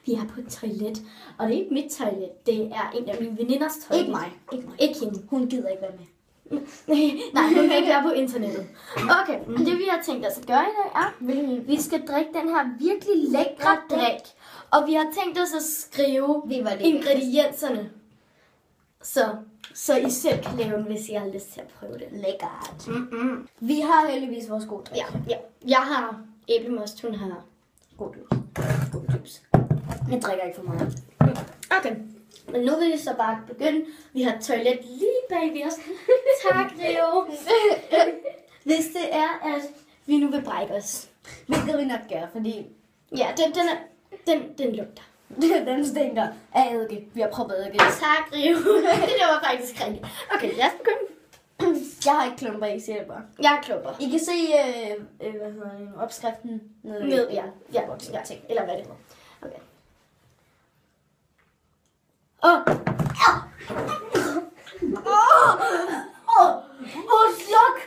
Vi er på et toilet, og det er ikke mit toilet. Det er en af mine veninders toilet. Ikke mig. Ikke hende. Hun gider ikke være med. Nej, hun vil ikke være på internettet. Okay, men det vi har tænkt os at gøre i dag er, vi skal drikke den her virkelig lækre drik. Og vi har tænkt os at skrive ingredienserne. Så I selv kan lave den, hvis I har lyst til at prøve det. Lækkert. Mm-mm. Vi har heldigvis vores gode drik. Ja. Jeg har æblemost, hun har God juice. Jeg drikker ikke for meget. Okay. Men nu vil vi så bare begynde. Vi har et toilet lige bag ved os. Tak, Rio. Hvis det er, at vi nu vil brække os. Hvilket vi nok gør, fordi Ja, den lugter. den stinker af eddike. Vi har prøvet eddike. Tak, Rio. Det var faktisk rigtigt. Okay, lad os begynde. Jeg har ikke klumper i, siger det bare. Jeg er klumper. I kan se opskriften Ned, ja. Eller hvad det er. Okay. Sluk!